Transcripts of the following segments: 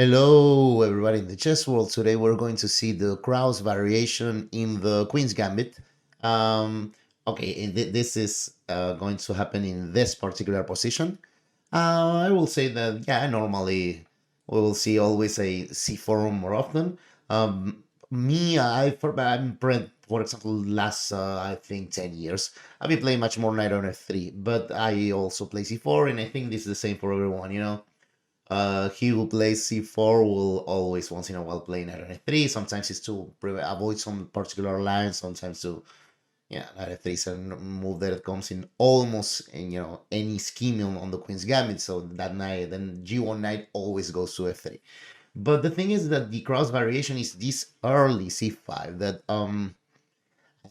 Hello, everybody in the chess world. Today we're going to see the Krause variation in the Queen's Gambit. Okay, this is going to happen in this particular position. I will say that, yeah, normally we will see always a C4 more often. I'm playing, for example, last, I think, 10 years. I've been playing much more knight on F3, but I also play C4, and I think this is the same for everyone. He who plays c4 will always once in a while play knight on f3. Sometimes it's to avoid some particular lines. Sometimes to knight f3 is a move that comes in almost in any scheme on the queen's gambit. So that knight, then g1 knight always goes to f3. But the thing is that the cross variation is this early c5 that I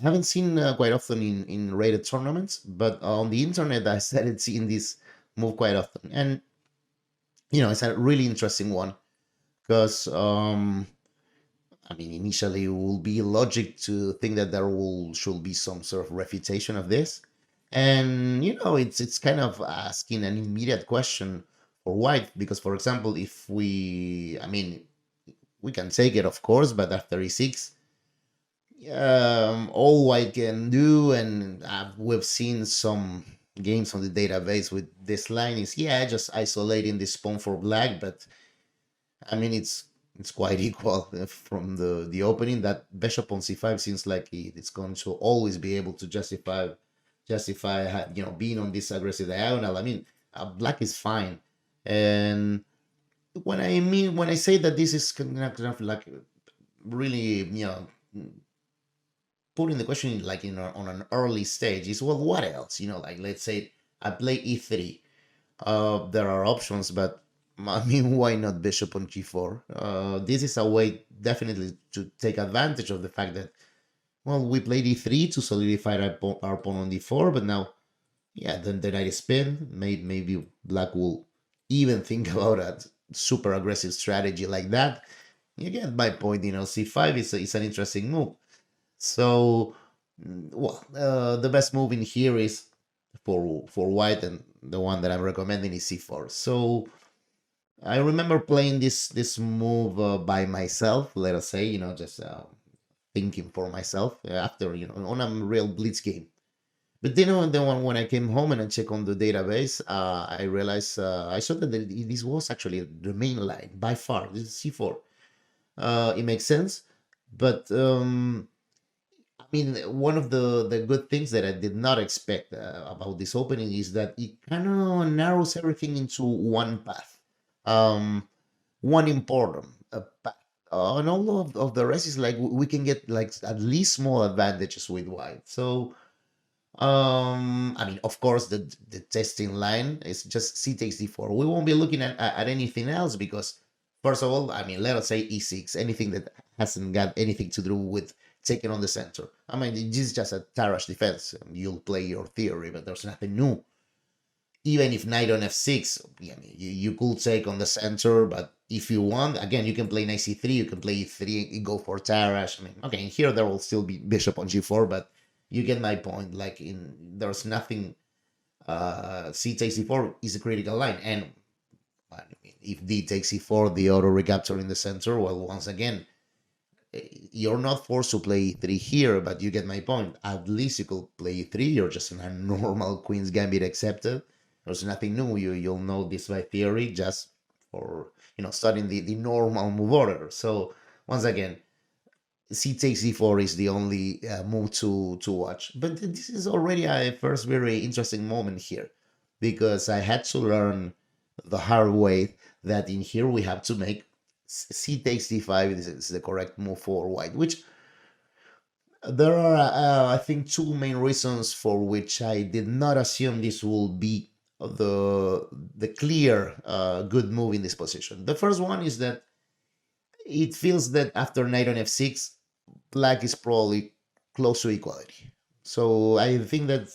haven't seen quite often in rated tournaments, but on the internet I started seeing this move quite often. And it's a really interesting one because I mean, initially it will be logic to think that should be some sort of refutation of this, and it's kind of asking an immediate question for white because, for example, if I mean, we can take it, of course, but after e6, all white can do, and we've seen some games on the database with this line is just isolating this pawn for black, but I mean it's quite equal from the opening. That bishop on c5 seems like it's going to always be able to justify being on this aggressive diagonal. I mean, black is fine, and when I say that this is kind of like really putting the question like on an early stage is, well, what else? Like, let's say I play e3. There are options, but I mean, why not bishop on g4? This is a way definitely to take advantage of the fact that, well, we played e3 to solidify our pawn on d4, but now, then the knight is spin. Maybe black will even think about a super aggressive strategy like that. You get my point. C5 is an interesting move. So, well, the best move in here is for white, and the one that I'm recommending is c4. So I remember playing this move by myself, let us say, just thinking for myself after on a real blitz game. But then when I came home and I checked on the database, I realized I saw that this was actually the main line by far. This is c4. It makes sense, but I mean, one of the good things that I did not expect about this opening is that it kind of narrows everything into one path, um, one important path. And all of the rest is like we can get like at least small advantages with white. So, I mean, of course, the testing line is just c takes d4. We won't be looking at anything else because, first of all, I mean, let us say e6, anything that hasn't got anything to do with taking on the center. I mean, this is just a Tarrasch defense. You'll play your theory, but there's nothing new. Even if knight on f6, I mean, you could take on the center, but if you want, again, you can play knight c3, you can play e3, and go for Tarrasch. I mean, okay, here there will still be bishop on g4, but you get my point. Like, there's nothing. C takes c4 is a critical line, and I mean, if d takes c4, the auto recapture in the center, well, once again, you're not forced to play e3 here, but you get my point. At least you could play e3. You're just in a normal queen's gambit accepted. There's nothing new. You'll know this by theory, just for studying the normal move order. So once again, c takes d4 is the only move to watch. But this is already a first very interesting moment here, because I had to learn the hard way that in here we have to make c takes d5 is the correct move for white, which there are, I think, two main reasons for which I did not assume this will be the clear good move in this position. The first one is that it feels that after knight on f6, black is probably close to equality. So I think that,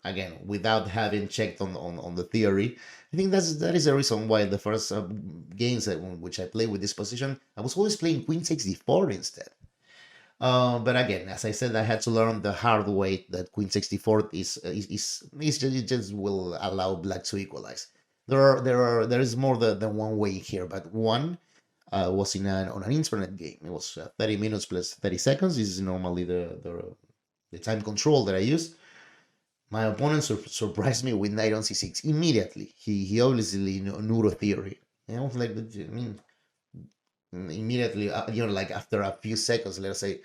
again, without having checked on the theory, I think that is the reason why the first games which I played with this position, I was always playing queen takes d4 instead. But again, as I said, I had to learn the hard way that queen takes d4 it just will allow black to equalize. there is more than one way here, but one was on an internet game. It was 30 minutes plus 30 seconds. This is normally the time control that I use. My opponent surprised me with knight on c6 immediately. He obviously knew the theory. And I was like, I mean, immediately, like after a few seconds, let's say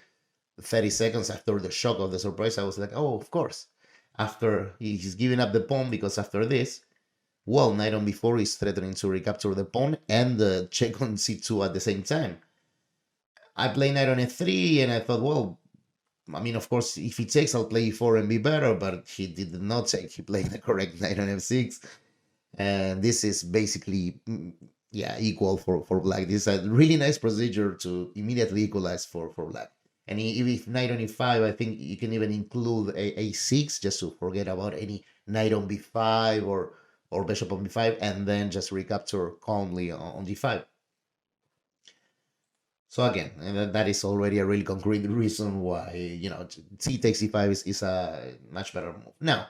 30 seconds after the shock of the surprise, I was like, oh, of course. After he's giving up the pawn, because after this, well, knight on b4 is threatening to recapture the pawn and the check on c2 at the same time. I play knight on f3, and I thought, well, I mean, of course, if he takes, I'll play e4 and be better, but he did not take. He played the correct knight on f6, and this is basically, yeah, equal for black. This is a really nice procedure to immediately equalize for black. And if knight on e5, I think you can even include a6 just to forget about any knight on b5 or bishop on b5, and then just recapture calmly on d5. So again, that is already a really concrete reason why, c takes e5 is a much better move. Now,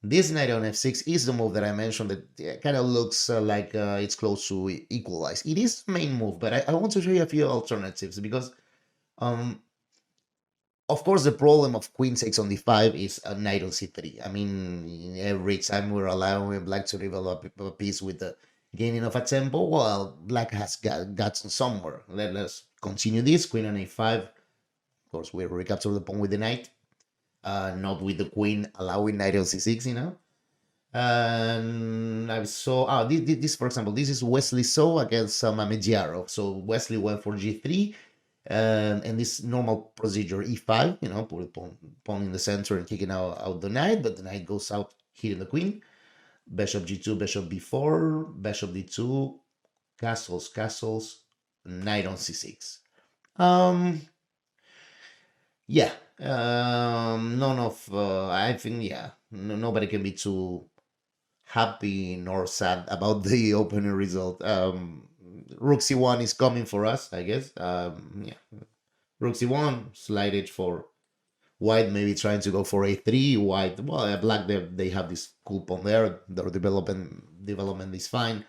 this knight on f6 is the move that I mentioned that kind of looks like it's close to equalize. It is the main move, but I want to show you a few alternatives because, of course, the problem of queen takes on d5 is a knight on c3. I mean, every time we're allowing black to develop a piece with the gaining of a tempo, well, black has gotten somewhere. Let's continue this. Queen on a5. Of course, we recapture the pawn with the knight. Not with the queen, allowing knight on c6, And I saw, this for example, this is Wesley So against Mamedyarov. So Wesley went for g3, and this normal procedure e5, put the pawn in the center and kicking out the knight, but the knight goes out hitting the queen. Bishop g2, bishop b4, bishop d2, castles, knight on c6. Yeah, none of, I think, yeah, nobody can be too happy nor sad about the opening result. Rook c1 is coming for us, I guess. Yeah, Rook c1, slide h for white, maybe trying to go for a3. White, well, black, they have this cool pawn there. Their development is fine.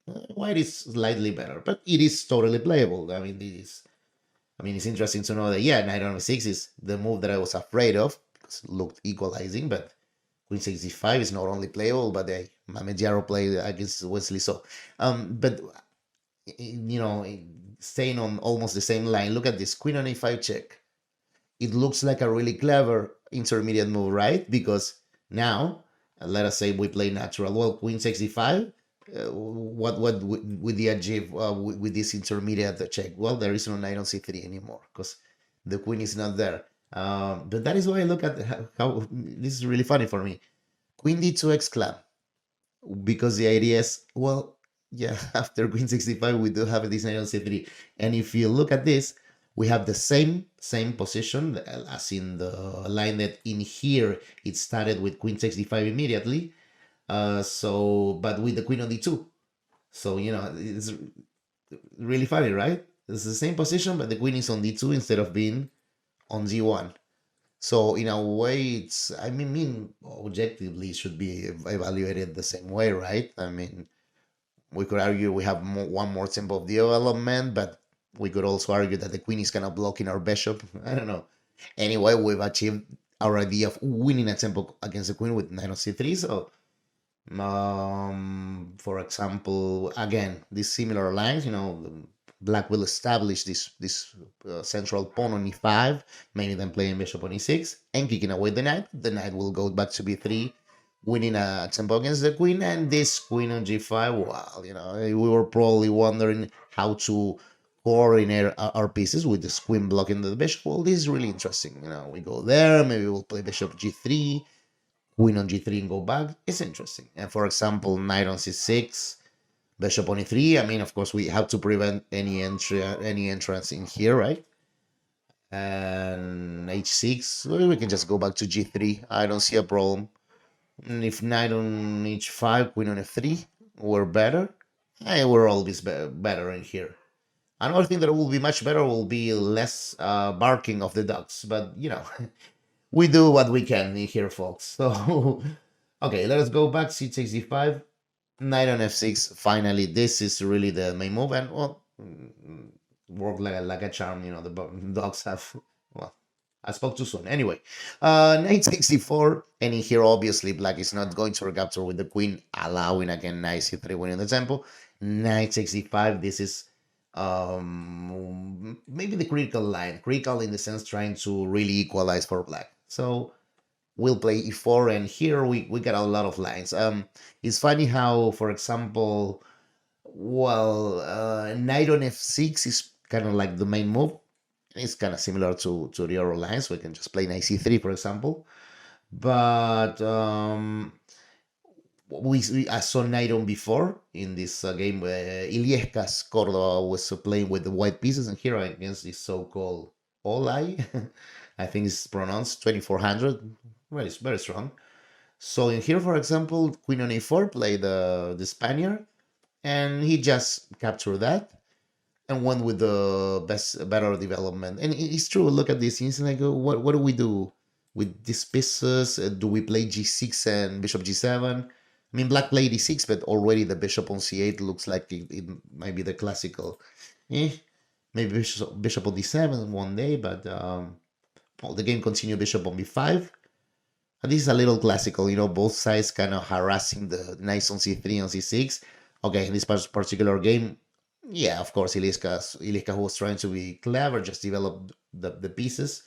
White is slightly better, but it is totally playable. I mean, it's interesting to know that, yeah, knight on f6 is the move that I was afraid of because it looked equalizing, but queen 65 is not only playable, but Mamedyarov played against Wesley So. But, staying on almost the same line, look at this, queen on a5 check. It looks like a really clever intermediate move, right? Because now, let us say we play natural. Well, queen 65, what with the achieve with this intermediate check? Well, there is no knight on c3 anymore because the queen is not there. But that is why I look at how this is really funny for me. Queen d2 exclam, because the idea is, well, yeah, after queen 65 we do have this knight on c3, and if you look at this, we have the same position as in the line that in here it started with queen 65 immediately. But with the queen on d2. So, it's really funny, right? It's the same position, but the queen is on d2 instead of being on d1. So in a way, objectively, it should be evaluated the same way, right? I mean, we could argue we have one more tempo of development, but we could also argue that the queen is kind of blocking our bishop. I don't know. Anyway, we've achieved our idea of winning a tempo against the queen with knight on c3. So, for example, again, these similar lines, black will establish this central pawn on e5, maybe then playing bishop on e6 and kicking away the knight. The knight will go back to b3, winning a tempo against the queen, and this queen on g5. Well, we were probably wondering how to coordinate our pieces with this queen blocking the bishop. Well, this is really interesting. We go there, maybe we'll play bishop g3, queen on g3 and go back. It's interesting. And for example, knight on c6, bishop on e3. I mean, of course, we have to prevent any entrance in here, right? And h6, we can just go back to g3. I don't see a problem. And if knight on h5, queen on f3, we're better. We're always better in here. Another thing that will be much better will be less barking of the dogs. But, we do what we can in here, folks. So, okay, let us go back. C takes d5. knight on f6. Finally, this is really the main move, and well, worked like a charm. You know, the dogs have. Well, I spoke too soon. Anyway, knight takes d4, and in here, obviously, black is not going to recapture with the queen, allowing again knight c3 winning the tempo. Knight takes d5. This is maybe the critical line, critical in the sense trying to really equalize for black. So we'll play e4, and here we got a lot of lines. It's funny how, for example, well, knight on f6 is kind of like the main move. It's kind of similar to the other lines. We can just play knight c3, for example. But I saw knight on before in this game where Illescas-Córdoba was playing with the white pieces, and here against this so-called Olai, I think it's pronounced 2400, very strong. So in here, for example, queen on a4 played the Spaniard, and he just captured that and went with the better development. And it's true. Look at this. It's like, what do we do with these pieces? Do we play g6 and bishop g7? I mean, black played e6, but already the bishop on c8 looks like it might be the classical. Maybe bishop on d7 one day, but well, the game continued bishop on b5. And this is a little classical, you know, both sides kind of harassing the knights on c3 and c6. Okay, in this particular game, yeah, of course, Illescas was trying to be clever, just develop the pieces.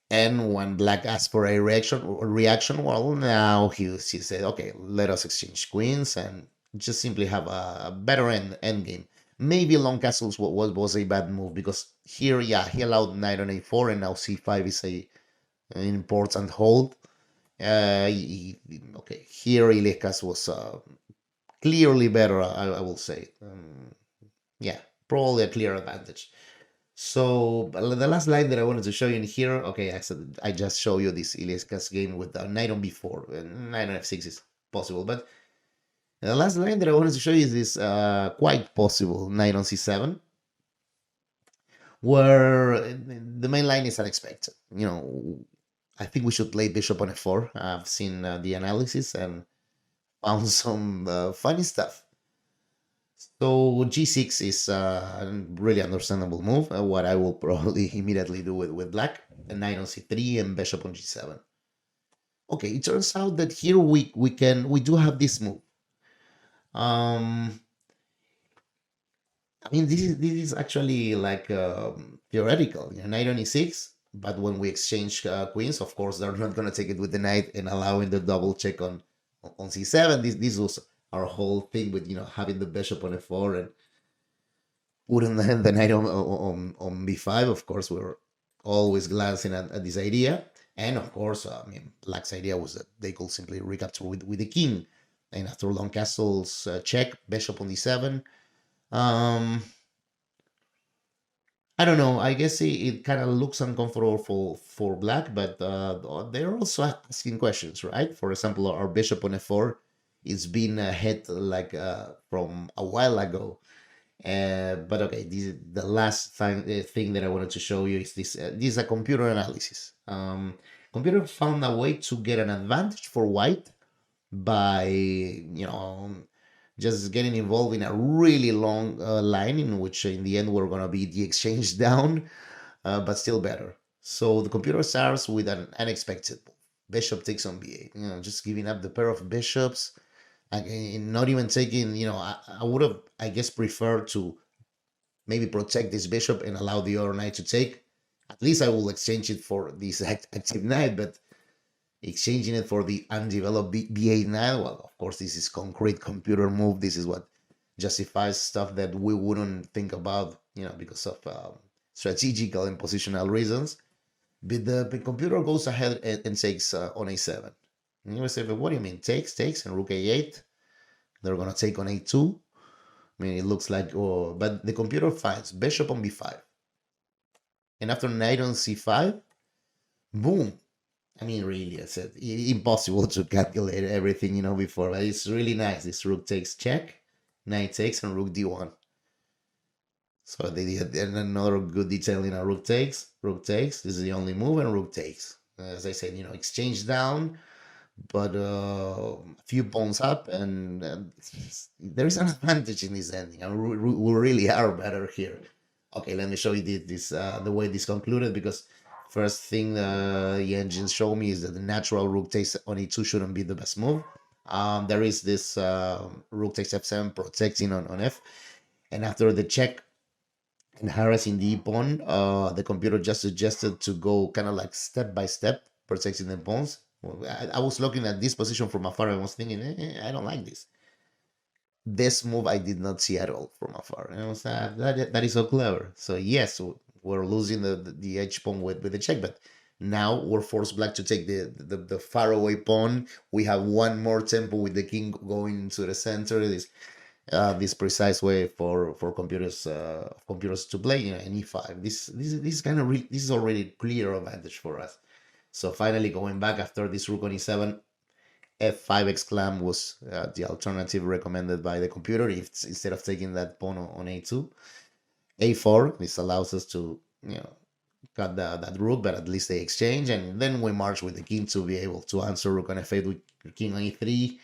And when black asked for a reaction, well, now he said, okay, let us exchange queens and just simply have a better end game. Maybe long castles was a bad move, because here, yeah, he allowed knight on a4, and now c5 is an important hold. Okay, here Illescas was clearly better, I will say. Yeah, probably a clear advantage. So the last line that I wanted to show you in here, okay, I just show you this Illescas game with knight on b4, and knight on f6 is possible, but the last line that I wanted to show you is this quite possible knight on c7, where the main line is unexpected. You know, I think we should play bishop on f4. I've seen the analysis and found some funny stuff. So g6 is a really understandable move. What I will probably immediately do with black, and knight on c3 and bishop on g7. Okay, it turns out that here we do have this move. I mean, this is actually like theoretical. You know, knight on e6, but when we exchange queens, of course, they're not gonna take it with the knight and allowing the double check on c7. This was our whole thing with, you know, having the bishop on f4 and putting the knight on b5. Of course, we're always glancing at this idea, and of course, I mean, black's idea was that they could simply recapture with the king, and after long castles check, bishop on d7. I don't know. I guess it kind of looks uncomfortable for black, but they're also asking questions, right? For example, our bishop on f4 is being hit like from a while ago. But okay, the last thing that I wanted to show you is this. This is a computer analysis. Computer found a way to get an advantage for white by, you know, just getting involved in a really long line in which in the end we're going to be the exchange down, but still better. So the computer starts with an unexpected bishop takes on b8, you know, just giving up the pair of bishops, and not even taking, you know, I would have, I guess, preferred to maybe protect this bishop and allow the other knight to take. At least I will exchange it for this active knight, but exchanging it for the undeveloped b8 knight, well, of course, this is concrete computer move. This is what justifies stuff that we wouldn't think about, you know, because of strategical and positional reasons. But the computer goes ahead and takes on a7. And you will say, but what do you mean? Takes, and rook a8. They're going to take on a2. I mean, it looks like, oh, but the computer finds bishop on b5. And after knight on c5, boom. I mean, really, I said impossible to calculate everything, you know, before, but it's really nice. This rook takes check, knight takes, and rook d1. So they did another good detail in a rook takes. This is the only move, and rook takes. As I said, you know, exchange down, but a few pawns up, and there is an advantage in this ending, and we really are better here. Okay, let me show you this the way this concluded, because first thing the engines show me is that the natural rook takes on e2 shouldn't be the best move. There is this rook takes f7 protecting on f, and after the check and harassing the pawn, the computer just suggested to go kind of like step by step, protecting the pawns. Well, I was looking at this position from afar and was thinking, I don't like this. This move I did not see at all from afar, and I was that is so clever. So yes, we're losing the edge pawn with the check, but now we're forced black to take the far away pawn. We have one more tempo with the king going into the center. This precise way for computers to play, an e5. This is kind of this is already clear advantage for us. So finally, going back after this rook on e7, f5 exclam was the alternative recommended by the computer. If instead of taking that pawn on a2, a4. This allows us to cut that rook, but at least they exchange, and then we march with the king to be able to answer rook on f8 with king on e3.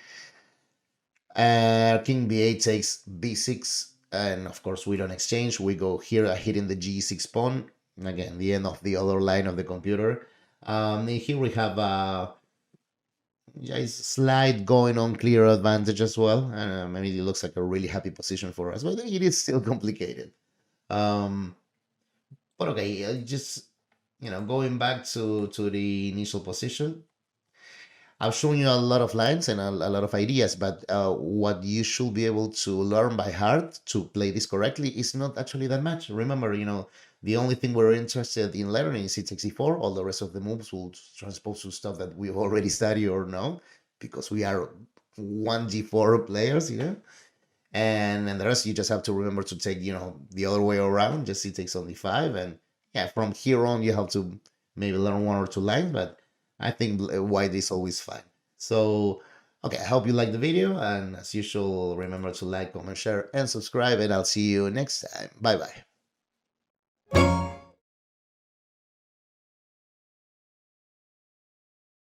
King b8 takes b6, and of course we don't exchange. We go here, hitting the g6 pawn. Again, the end of the other line of the computer. Here we have a slight going on clear advantage as well. Maybe it looks like a really happy position for us, but it is still complicated. But okay, just going back to the initial position, I've shown you a lot of lines and a lot of ideas, but what you should be able to learn by heart to play this correctly is not actually that much. Remember, the only thing we're interested in learning is c4. All the rest of the moves will transpose to stuff that we've already studied or know, because we are 1g4 players, and the rest you just have to remember to take, the other way around, just c takes on d5, and yeah, from here on you have to maybe learn one or two lines, but I think white is always fine. So, okay, I hope you like the video, and as usual, remember to like, comment, share, and subscribe, and I'll see you next time. Bye bye.